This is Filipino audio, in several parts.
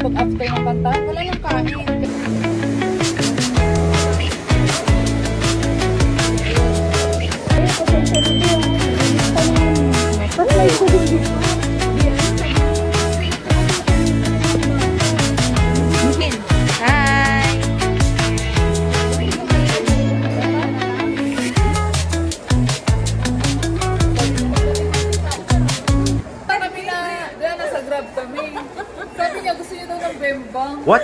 pag after ng kanta, wala nang kain. What?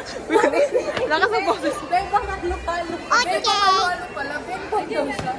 Lakas ang boses. Bembang halo-halo. Bembang halo-halo pala. Bembang daw siya.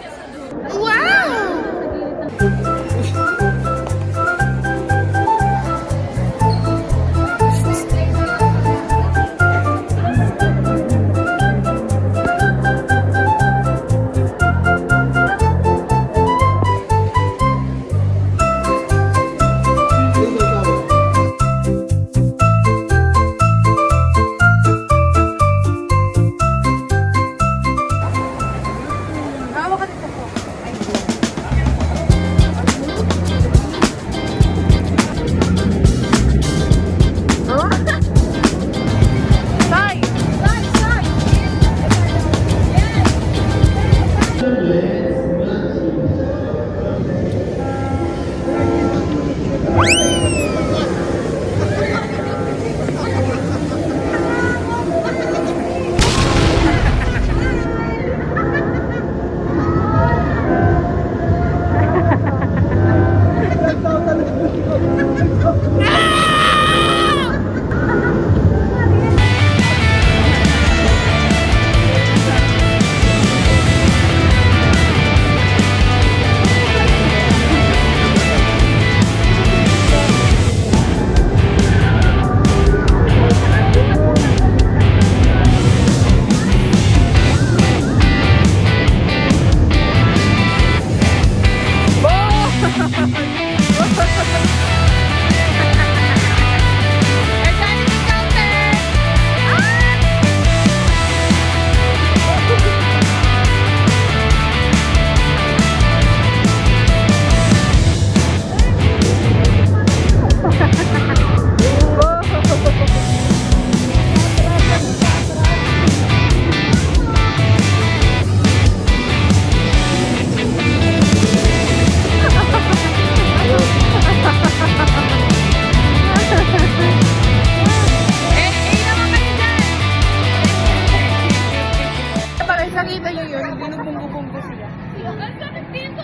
Nakita nyo yun, binubunggo-bunggo siya. Ang sakit dito!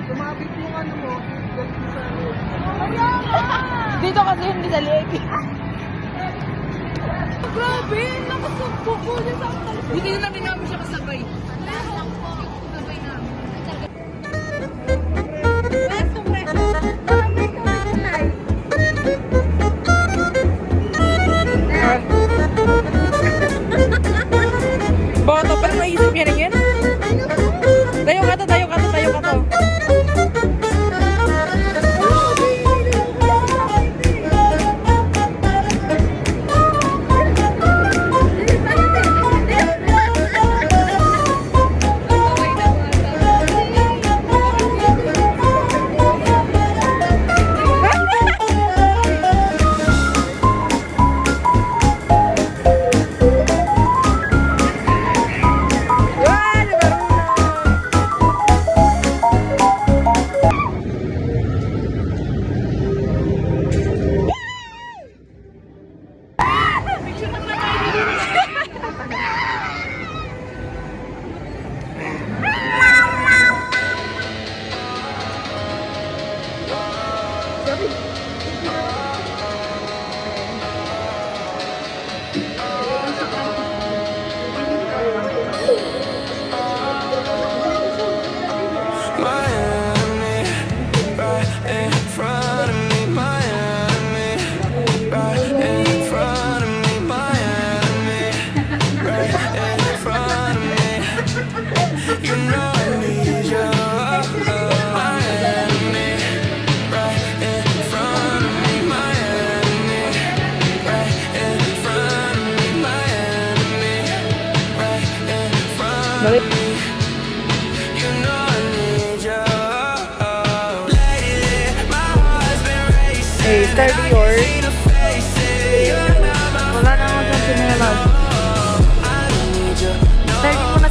Sumabit yung ano mo, dito kasi hindi sa leg. Grabe! Lakas ng buko niya sa akin. Hindi na namin namin siya kasabay. Kasabay namin. Boto, parang naisip niya rin yan. Tayo ka to. Hey, 30 yours. my love. Starting mo na.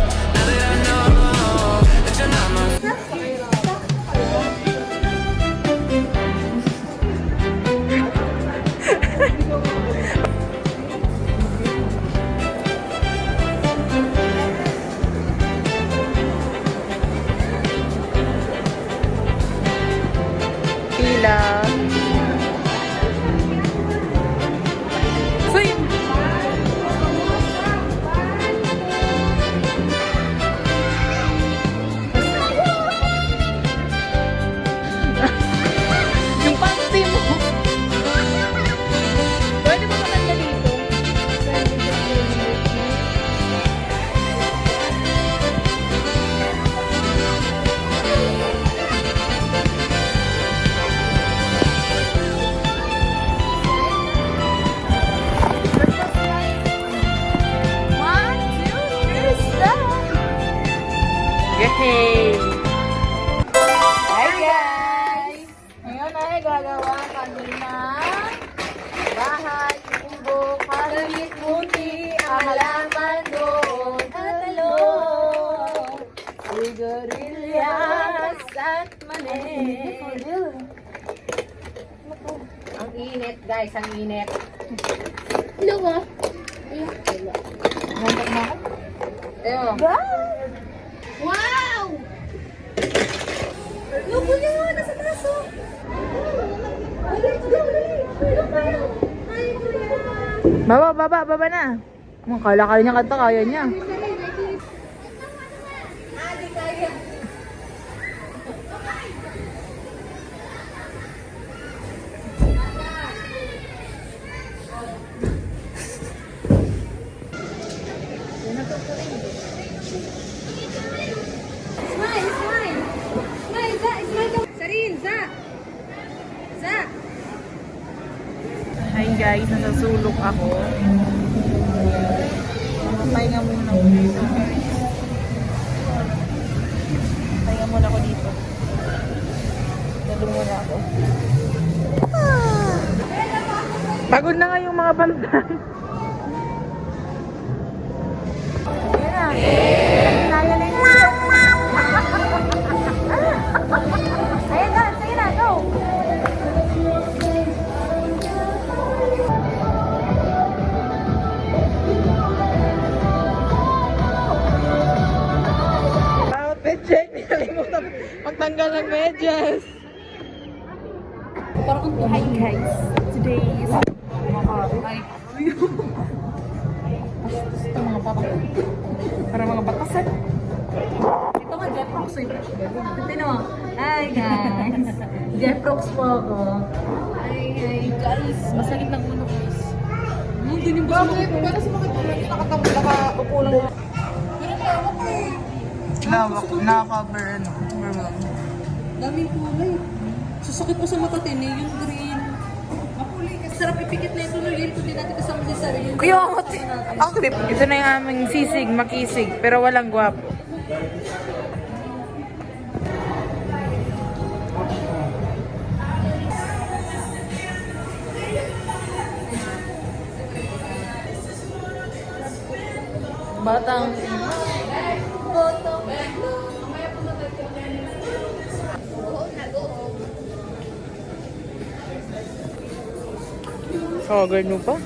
Pila. So, yung panty mo. Pwede ba maganda dito? One, two, three, stop! Yay! Hi guys! Ngayon ay gagawa kami ng bahay, kubo, kalit, buti, halaman doon, talong, sigarilyas at mani. Ang init guys, ang init. Hello ba? Nantak na ako? Ewan. Wow! Lupo niya nga, nasa taso. Baba na. Kala niya kanta, kaya niya. Smile, smile. Smile, Za, smile. Sarin, Za. Za. Hi guys, nasa sulok ako. Pahinga muna ako dito. Pahinga muna ako dito. Dalo muna ako. Pagod na nga yung mga bantay. Ayan na. Kaya na yun. Ayan na, sige na, go! Outfit check, nalimutan magtanggal ng medyas. Hi guys, today is ito mga bata. Para mga batasan. Ito nga, Jeprox eh. Ito mo. Hi guys. Jeprox po ako. Hi guys. Masakit ng ulo guys. Din yung gusto mo. Pero sa mga nakaupo lang. Naka-cover ano. Daming kulay. Susakit pa sa mata, tini, yung green. Mapuli. Sarap ipikit na ito. Ito din natin kasama si Sarin. Kuya, ang trip. Ito na yung aming sisig, makisig, pero walang guwapo. Batang. Oh, ganun pa?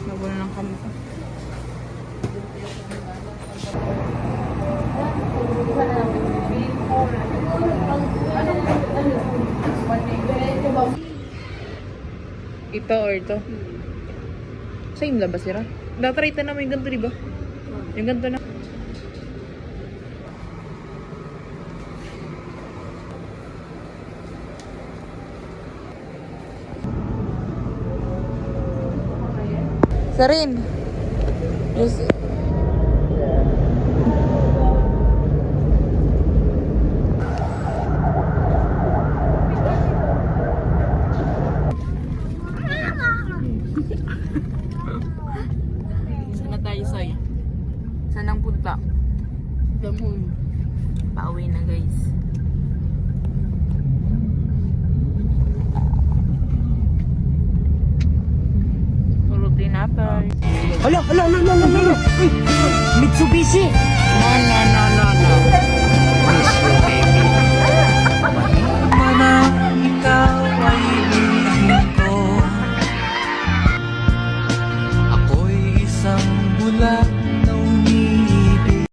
Nabula ng kampo. Ito or ito? Same lang ba sila? Datry na naman yung ganito, diba? Yung ganito na. Sarin! Yes. Saan ang punta? Damon. Pauwi na guys. Puro tinapay. Ala! Uy! Mitsubishi!